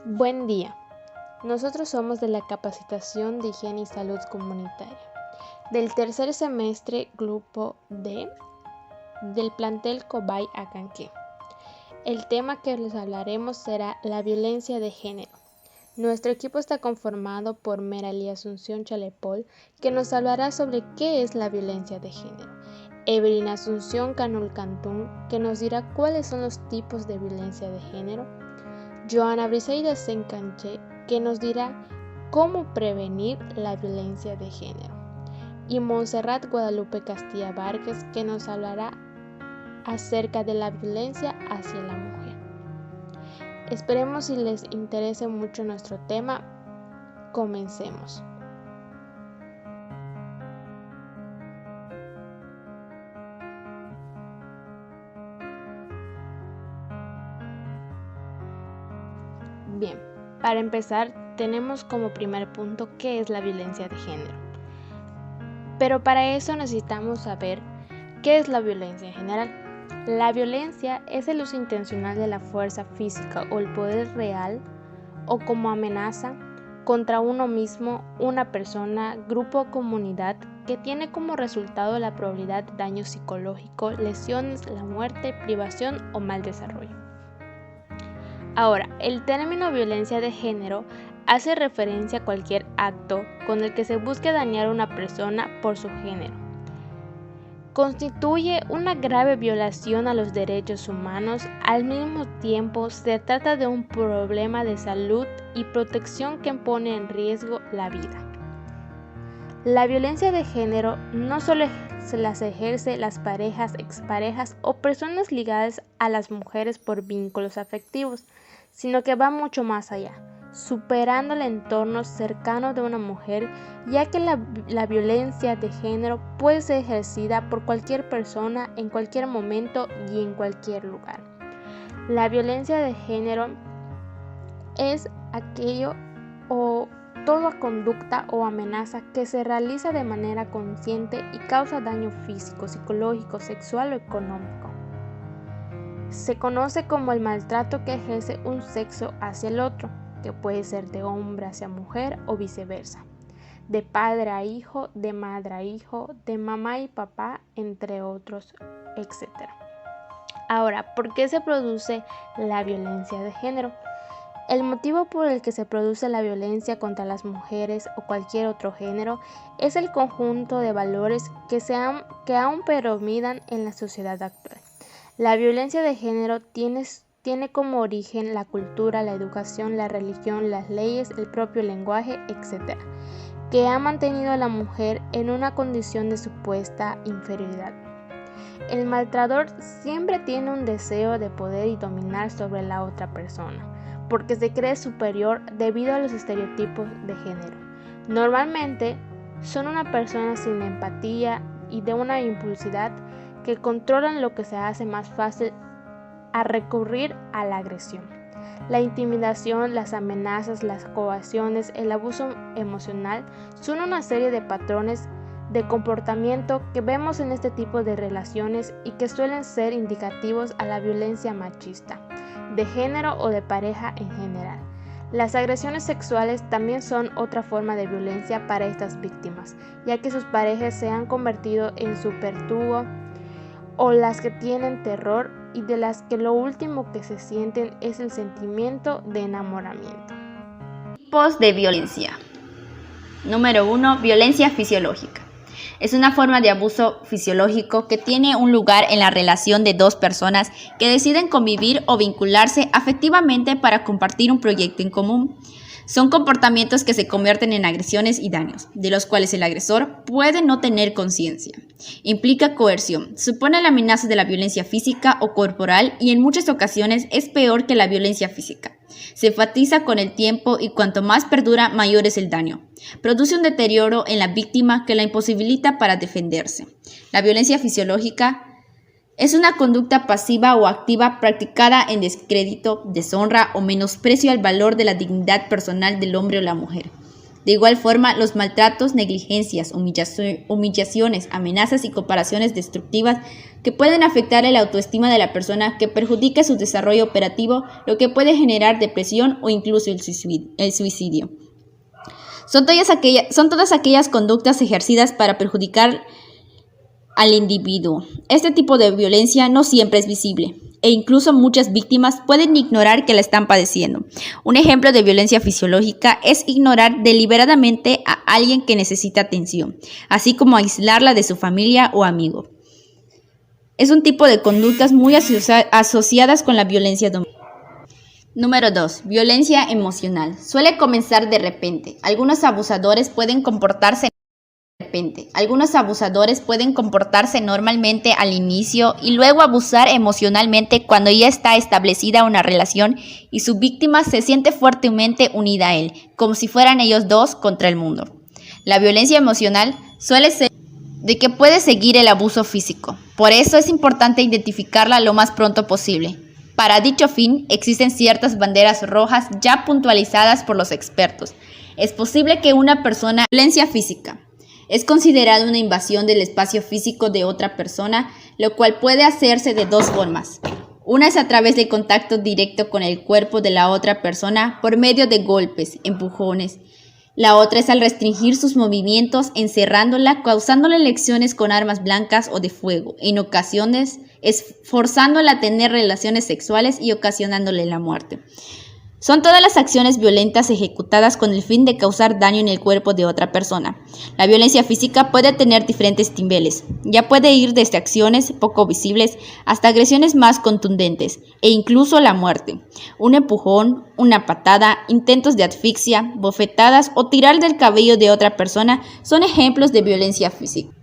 Buen día. Nosotros somos de la Capacitación de Higiene y Salud Comunitaria, del tercer semestre Grupo D, del plantel Cobay Acanqué. El tema que les hablaremos será la violencia de género. Nuestro equipo está conformado por Meralí Asunción Chalepol, que nos hablará sobre qué es la violencia de género. Evelyn Asunción Canul Cantún, que nos dirá cuáles son los tipos de violencia de género. Joana Briseida Sencanché, que nos dirá cómo prevenir la violencia de género. Y Montserrat Guadalupe Castilla Vargas, que nos hablará acerca de la violencia hacia la mujer. Esperemos si les interese mucho nuestro tema. Comencemos. Bien, para empezar, tenemos como primer punto qué es la violencia de género. Pero para eso necesitamos saber qué es la violencia en general. La violencia es el uso intencional de la fuerza física o el poder real o como amenaza contra uno mismo, una persona, grupo o comunidad que tiene como resultado la probabilidad de daño psicológico, lesiones, la muerte, privación o mal desarrollo. Ahora, el término violencia de género hace referencia a cualquier acto con el que se busque dañar a una persona por su género. Constituye una grave violación a los derechos humanos, al mismo tiempo se trata de un problema de salud y protección que pone en riesgo la vida. La violencia de género no solo se las ejerce las parejas, exparejas o personas ligadas a las mujeres por vínculos afectivos, sino que va mucho más allá, superando el entorno cercano de una mujer, ya que la violencia de género puede ser ejercida por cualquier persona en cualquier momento y en cualquier lugar. La violencia de género es aquello o toda conducta o amenaza que se realiza de manera consciente y causa daño físico, psicológico, sexual o económico. Se conoce como el maltrato que ejerce un sexo hacia el otro, que puede ser de hombre hacia mujer o viceversa, de padre a hijo, de madre a hijo, de mamá y papá, entre otros, etc. Ahora, ¿por qué se produce la violencia de género? El motivo por el que se produce la violencia contra las mujeres o cualquier otro género es el conjunto de valores que aún predominan en la sociedad actual. La violencia de género tiene como origen la cultura, la educación, la religión, las leyes, el propio lenguaje, etc., que ha mantenido a la mujer en una condición de supuesta inferioridad. El maltratador siempre tiene un deseo de poder y dominar sobre la otra persona, porque se cree superior debido a los estereotipos de género. Normalmente son una persona sin empatía y de una impulsividad que controlan lo que se hace más fácil a recurrir a la agresión. La intimidación, las amenazas, las coacciones, el abuso emocional son una serie de patrones de comportamiento que vemos en este tipo de relaciones y que suelen ser indicativos a la violencia machista, de género o de pareja en general. Las agresiones sexuales también son otra forma de violencia para estas víctimas, ya que sus parejas se han convertido en su verdugo o las que tienen terror y de las que lo último que se sienten es el sentimiento de enamoramiento. Tipos de violencia. Número 1. Violencia fisiológica. Es una forma de abuso fisiológico que tiene un lugar en la relación de dos personas que deciden convivir o vincularse afectivamente para compartir un proyecto en común. Son comportamientos que se convierten en agresiones y daños, de los cuales el agresor puede no tener conciencia. Implica coerción, supone la amenaza de la violencia física o corporal y en muchas ocasiones es peor que la violencia física. Se enfatiza con el tiempo y cuanto más perdura, mayor es el daño. Produce un deterioro en la víctima que la imposibilita para defenderse. La violencia fisiológica es una conducta pasiva o activa practicada en descrédito, deshonra o menosprecio al valor de la dignidad personal del hombre o la mujer. De igual forma, los maltratos, negligencias, humillaciones, amenazas y comparaciones destructivas que pueden afectar la autoestima de la persona, que perjudica su desarrollo operativo, lo que puede generar depresión o incluso el suicidio. Son todas aquellas conductas ejercidas para perjudicar al individuo. Este tipo de violencia no siempre es visible, e incluso muchas víctimas pueden ignorar que la están padeciendo. Un ejemplo de violencia fisiológica es ignorar deliberadamente a alguien que necesita atención, así como aislarla de su familia o amigo. Es un tipo de conductas muy asociadas con la violencia doméstica. Número 2. Violencia emocional. Suele comenzar de repente. Algunos abusadores pueden comportarse normalmente al inicio y luego abusar emocionalmente cuando ya está establecida una relación y su víctima se siente fuertemente unida a él, como si fueran ellos dos contra el mundo. La violencia emocional suele ser de que puede seguir el abuso físico. Por eso es importante identificarla lo más pronto posible. Para dicho fin, existen ciertas banderas rojas ya puntualizadas por los expertos. Es posible que una persona... Violencia física. Es considerada una invasión del espacio físico de otra persona, lo cual puede hacerse de dos formas. Una es a través del contacto directo con el cuerpo de la otra persona por medio de golpes, empujones. La otra es al restringir sus movimientos, encerrándola, causándole lesiones con armas blancas o de fuego. En ocasiones es forzándola a tener relaciones sexuales y ocasionándole la muerte. Son todas las acciones violentas ejecutadas con el fin de causar daño en el cuerpo de otra persona. La violencia física puede tener diferentes niveles. Ya puede ir desde acciones poco visibles hasta agresiones más contundentes e incluso la muerte. Un empujón, una patada, intentos de asfixia, bofetadas o tirar del cabello de otra persona son ejemplos de violencia física.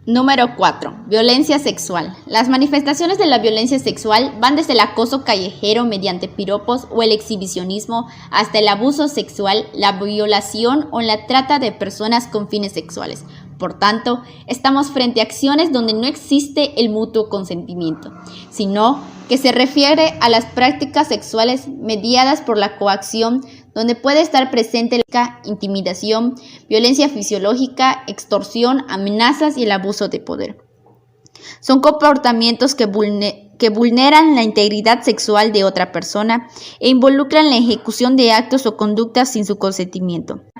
Número 4. Violencia sexual. Las manifestaciones de la violencia sexual van desde el acoso callejero mediante piropos o el exhibicionismo hasta el abuso sexual, la violación o la trata de personas con fines sexuales. Por tanto, estamos frente a acciones donde no existe el mutuo consentimiento, sino que se refiere a las prácticas sexuales mediadas por la coacción, donde puede estar presente la intimidación, violencia fisiológica, extorsión, amenazas y el abuso de poder. Son comportamientos que vulneran la integridad sexual de otra persona e involucran la ejecución de actos o conductas sin su consentimiento.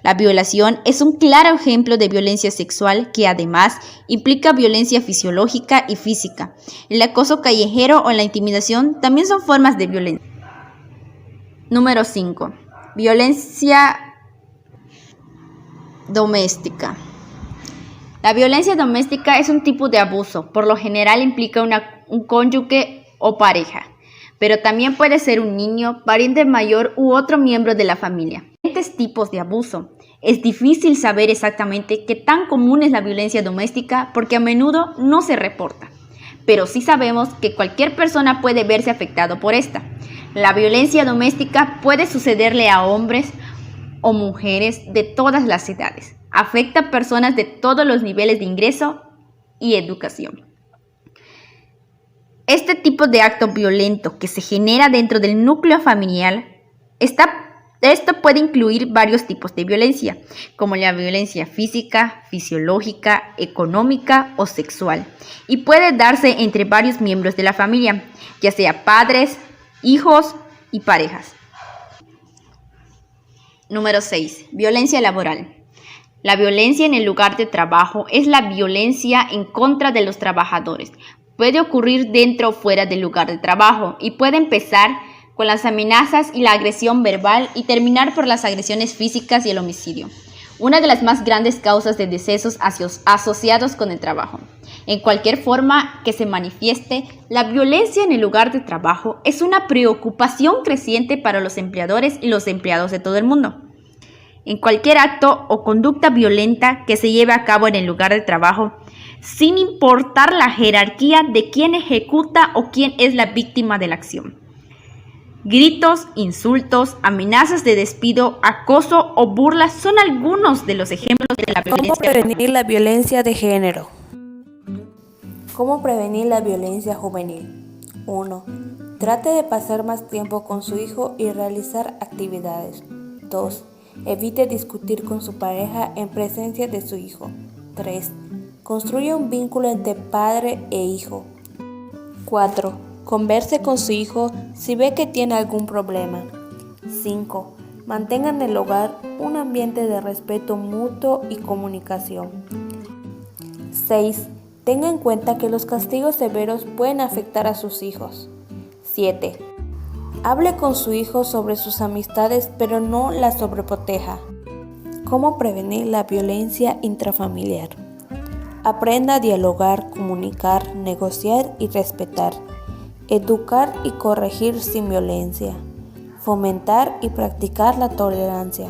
La violación es un claro ejemplo de violencia sexual que además implica violencia fisiológica y física. El acoso callejero o la intimidación también son formas de violencia. Número 5. Violencia doméstica. La violencia doméstica es un tipo de abuso. Por lo general implica un cónyuge o pareja, pero también puede ser un niño, pariente mayor u otro miembro de la familia. Diferentes tipos de abuso. Es difícil saber exactamente qué tan común es la violencia doméstica porque a menudo no se reporta, pero sí sabemos que cualquier persona puede verse afectado por esta. La violencia doméstica puede sucederle a hombres o mujeres de todas las edades. Afecta a personas de todos los niveles de ingreso y educación. Este tipo de acto violento que se genera dentro del núcleo familiar, esto puede incluir varios tipos de violencia, como la violencia física, fisiológica, económica o sexual, y puede darse entre varios miembros de la familia, ya sea padres, hijos y parejas. Número 6. Violencia laboral. La violencia en el lugar de trabajo es la violencia en contra de los trabajadores. Puede ocurrir dentro o fuera del lugar de trabajo y puede empezar con las amenazas y la agresión verbal y terminar por las agresiones físicas y el homicidio. Una de las más grandes causas de decesos asociados con el trabajo. En cualquier forma que se manifieste, la violencia en el lugar de trabajo es una preocupación creciente para los empleadores y los empleados de todo el mundo. En cualquier acto o conducta violenta que se lleve a cabo en el lugar de trabajo, sin importar la jerarquía de quién ejecuta o quién es la víctima de la acción. Gritos, insultos, amenazas de despido, acoso o burlas son algunos de los ejemplos de la violencia. ¿Cómo prevenir la violencia de género? ¿Cómo prevenir la violencia juvenil? 1. Trate de pasar más tiempo con su hijo y realizar actividades. 2. Evite discutir con su pareja en presencia de su hijo. 3. Construya un vínculo entre padre e hijo. 4. Converse con su hijo si ve que tiene algún problema. 5. Mantenga en el hogar un ambiente de respeto mutuo y comunicación. 6. Tenga en cuenta que los castigos severos pueden afectar a sus hijos. 7. Hable con su hijo sobre sus amistades, pero no la sobreproteja. ¿Cómo prevenir la violencia intrafamiliar? Aprenda a dialogar, comunicar, negociar y respetar. Educar y corregir sin violencia. Fomentar y practicar la tolerancia.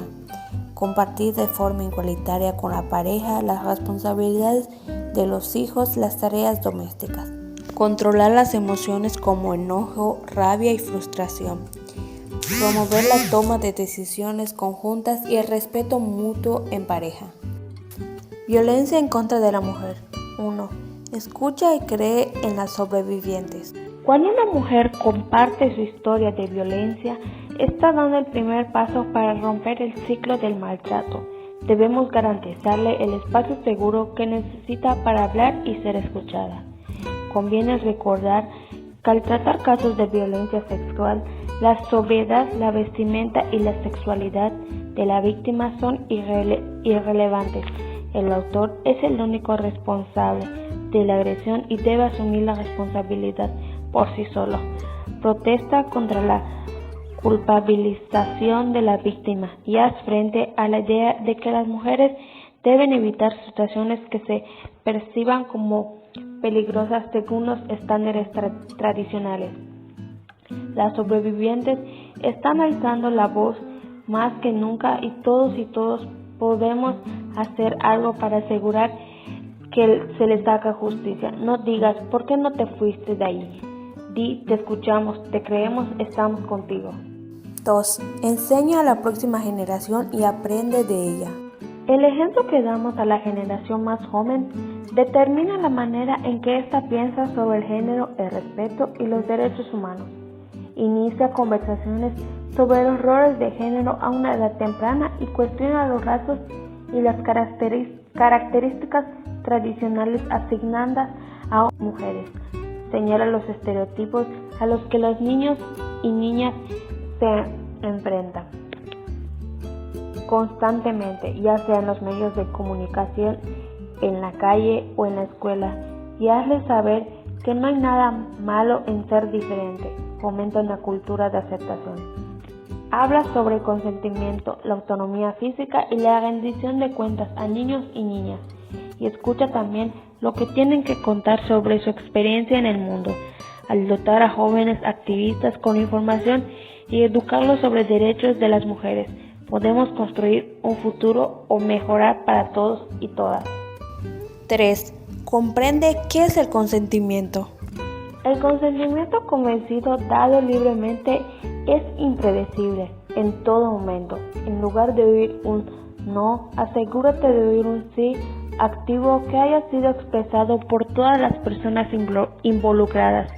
Compartir de forma igualitaria con la pareja las responsabilidades de los hijos, las tareas domésticas. Controlar las emociones como enojo, rabia y frustración. Promover la toma de decisiones conjuntas y el respeto mutuo en pareja. Violencia en contra de la mujer. 1. Escucha y cree en las sobrevivientes. Cuando una mujer comparte su historia de violencia, está dando el primer paso para romper el ciclo del maltrato. Debemos garantizarle el espacio seguro que necesita para hablar y ser escuchada. Conviene recordar que al tratar casos de violencia sexual, la sobriedad, la vestimenta y la sexualidad de la víctima son irrelevantes. El autor es el único responsable de la agresión y debe asumir la responsabilidad por sí solo. Protesta contra la culpabilización de la víctima y haz frente a la idea de que las mujeres deben evitar situaciones que se perciban como peligrosas según los estándares tradicionales. Las sobrevivientes están alzando la voz más que nunca y todos podemos hacer algo para asegurar que se les haga justicia. No digas, ¿por qué no te fuiste de ahí? Di, te escuchamos, te creemos, estamos contigo. 2. Enseña a la próxima generación y aprende de ella. El ejemplo que damos a la generación más joven determina la manera en que ésta piensa sobre el género, el respeto y los derechos humanos. Inicia conversaciones sobre los roles de género a una edad temprana y cuestiona los rasgos y las características tradicionales asignadas a mujeres. Señala los estereotipos a los que los niños y niñas se enfrentan constantemente, ya sea en los medios de comunicación, en la calle o en la escuela, y hazles saber que no hay nada malo en ser diferente. Fomenta una cultura de aceptación. Habla sobre el consentimiento, la autonomía física y la rendición de cuentas a niños y niñas, y escucha también lo que tienen que contar sobre su experiencia en el mundo, al dotar a jóvenes activistas con información y educarlos sobre derechos de las mujeres. Podemos construir un futuro o mejorar para todos y todas. 3. Comprende qué es el consentimiento. El consentimiento convencido dado libremente es impredecible en todo momento. En lugar de oír un no, asegúrate de oír un sí activo que haya sido expresado por todas las personas involucradas.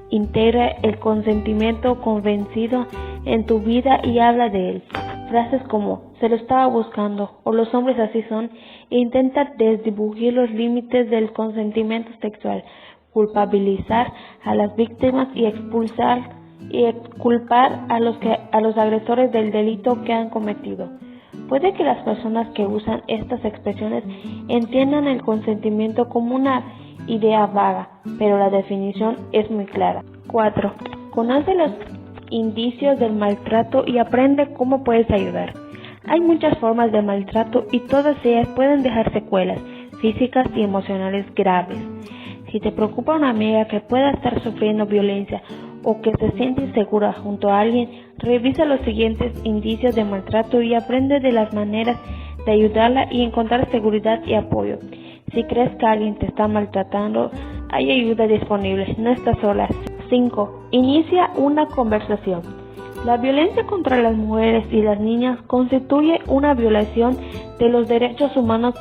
Integra el consentimiento convencido en tu vida y habla de él. Frases como "se lo estaba buscando" o "los hombres así son" e intenta desdibujar los límites del consentimiento sexual, culpabilizar a las víctimas y exculpar a los agresores del delito que han cometido. Puede que las personas que usan estas expresiones entiendan el consentimiento como una idea vaga, pero la definición es muy clara. 4. Conoce los indicios del maltrato y aprende cómo puedes ayudar. Hay muchas formas de maltrato y todas ellas pueden dejar secuelas físicas y emocionales graves. Si te preocupa una amiga que pueda estar sufriendo violencia o que se siente insegura junto a alguien, revisa los siguientes indicios de maltrato y aprende de las maneras de ayudarla y encontrar seguridad y apoyo. Si crees que alguien te está maltratando, hay ayuda disponible, no estás sola. 5. Inicia una conversación. La violencia contra las mujeres y las niñas constituye una violación de los derechos humanos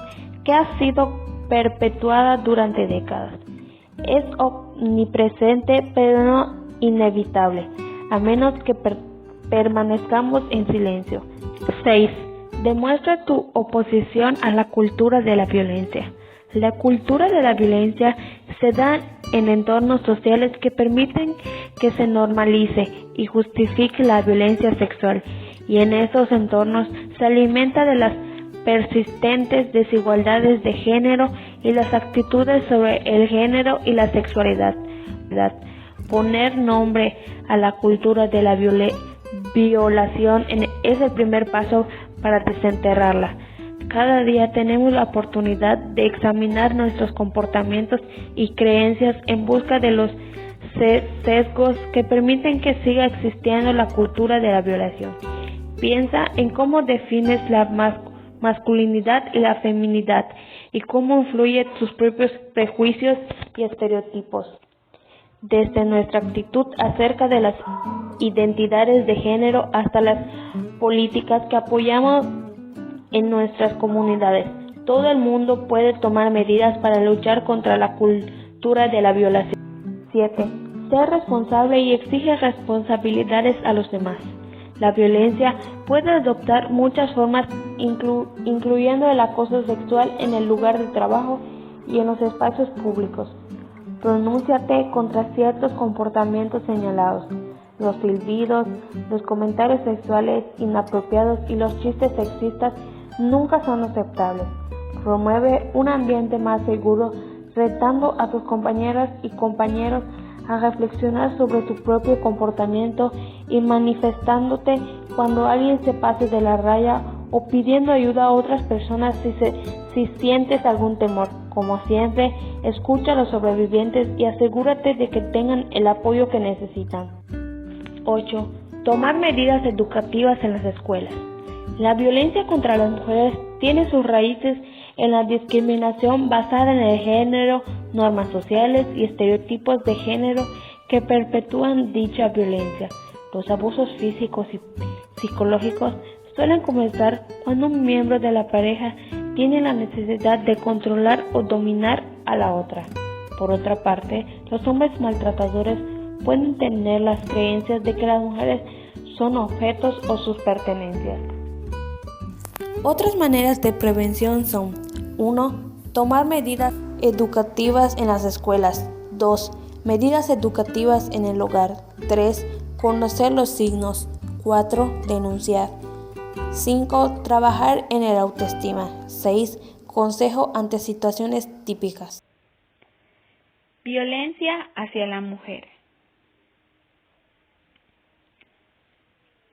que ha sido perpetuada durante décadas. Es omnipresente, pero no inevitable, a menos que permanezcamos en silencio. 6. Demuestra tu oposición a la cultura de la violencia. La cultura de la violencia se da en entornos sociales que permiten que se normalice y justifique la violencia sexual, y en esos entornos se alimenta de las persistentes desigualdades de género y las actitudes sobre el género y la sexualidad. Poner nombre a la cultura de la violación es el primer paso para desenterrarla. Cada día tenemos la oportunidad de examinar nuestros comportamientos y creencias en busca de los sesgos que permiten que siga existiendo la cultura de la violación. Piensa en cómo defines la masculinidad y la feminidad y cómo influyen tus propios prejuicios y estereotipos. Desde nuestra actitud acerca de las identidades de género hasta las políticas que apoyamos en nuestras comunidades, todo el mundo puede tomar medidas para luchar contra la cultura de la violación. 7. Ser responsable y exige responsabilidades a los demás. La violencia puede adoptar muchas formas, incluyendo el acoso sexual en el lugar de trabajo y en los espacios públicos. Pronúnciate contra ciertos comportamientos señalados. Los silbidos, los comentarios sexuales inapropiados y los chistes sexistas nunca son aceptables. Promueve un ambiente más seguro, retando a tus compañeras y compañeros a reflexionar sobre tu propio comportamiento y manifestándote cuando alguien se pase de la raya o pidiendo ayuda a otras personas si sientes algún temor. Como siempre, escucha a los sobrevivientes y asegúrate de que tengan el apoyo que necesitan. 8. Tomar medidas educativas en las escuelas. La violencia contra las mujeres tiene sus raíces en la discriminación basada en el género, normas sociales y estereotipos de género que perpetúan dicha violencia. Los abusos físicos y psicológicos suelen comenzar cuando un miembro de la pareja tiene la necesidad de controlar o dominar a la otra. Por otra parte, los hombres maltratadores pueden tener las creencias de que las mujeres son objetos o sus pertenencias. Otras maneras de prevención son: 1. Tomar medidas educativas en las escuelas. 2. Medidas educativas en el hogar. 3. Conocer los signos. 4. Denunciar. 5. Trabajar en el autoestima. 6. Consejo ante situaciones típicas. Violencia hacia la mujer.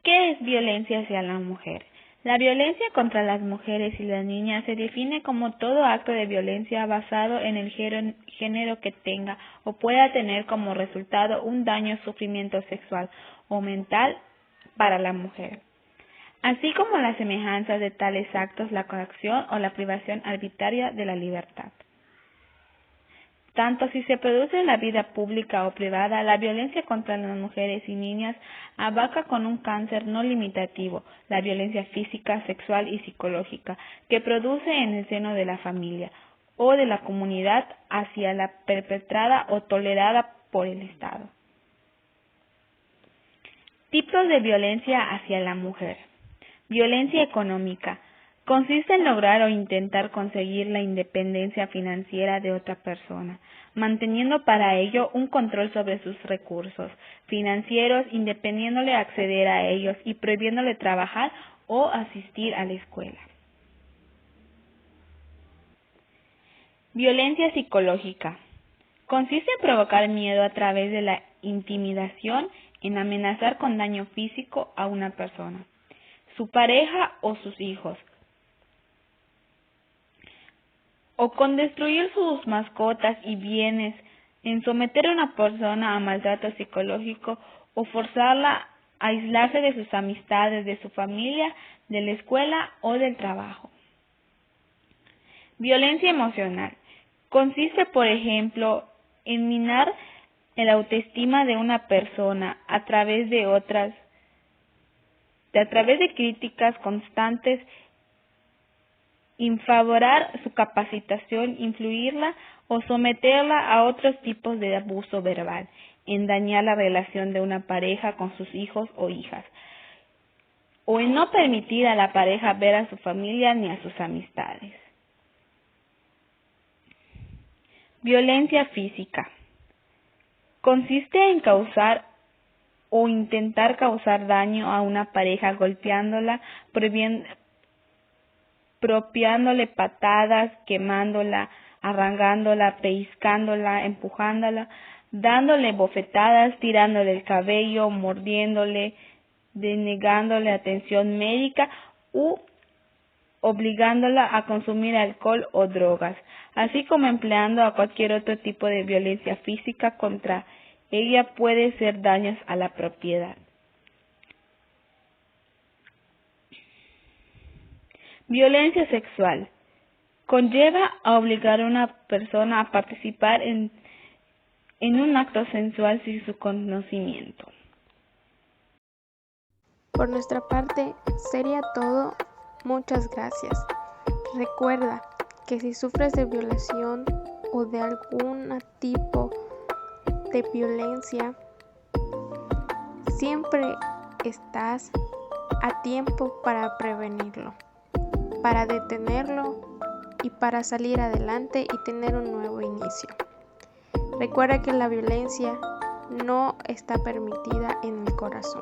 ¿Qué es violencia hacia la mujer? La violencia contra las mujeres y las niñas se define como todo acto de violencia basado en el género que tenga o pueda tener como resultado un daño o sufrimiento sexual o mental para la mujer, así como las semejanzas de tales actos, la coacción o la privación arbitraria de la libertad. Tanto si se produce en la vida pública o privada, la violencia contra las mujeres y niñas abarca con un cáncer no limitativo la violencia física, sexual y psicológica que produce en el seno de la familia o de la comunidad hacia la perpetrada o tolerada por el Estado. Tipos de violencia hacia la mujer. Violencia económica. Consiste en lograr o intentar conseguir la independencia financiera de otra persona, manteniendo para ello un control sobre sus recursos financieros, impidiéndole acceder a ellos y prohibiéndole trabajar o asistir a la escuela. Violencia psicológica. Consiste en provocar miedo a través de la intimidación, en amenazar con daño físico a una persona, su pareja o sus hijos, o con destruir sus mascotas y bienes, en someter a una persona a maltrato psicológico o forzarla a aislarse de sus amistades, de su familia, de la escuela o del trabajo. Violencia emocional. Consiste, por ejemplo, en minar el autoestima de una persona a través de críticas constantes, infavorar su capacitación, influirla o someterla a otros tipos de abuso verbal, en dañar la relación de una pareja con sus hijos o hijas, o en no permitir a la pareja ver a su familia ni a sus amistades. Violencia física. Consiste en causar o intentar causar daño a una pareja golpeándola, propiándole patadas, quemándola, arrancándola, pellizcándola, empujándola, dándole bofetadas, tirándole el cabello, mordiéndole, denegándole atención médica u obligándola a consumir alcohol o drogas, así como empleando a cualquier otro tipo de violencia física contra ella puede ser daños a la propiedad. Violencia sexual. Conlleva a obligar a una persona a participar en un acto sensual sin su conocimiento. Por nuestra parte, sería todo. Muchas gracias. Recuerda que si sufres de violación o de algún tipo de violencia, siempre estás a tiempo para prevenirlo, para detenerlo y para salir adelante y tener un nuevo inicio. Recuerda que la violencia no está permitida en el corazón.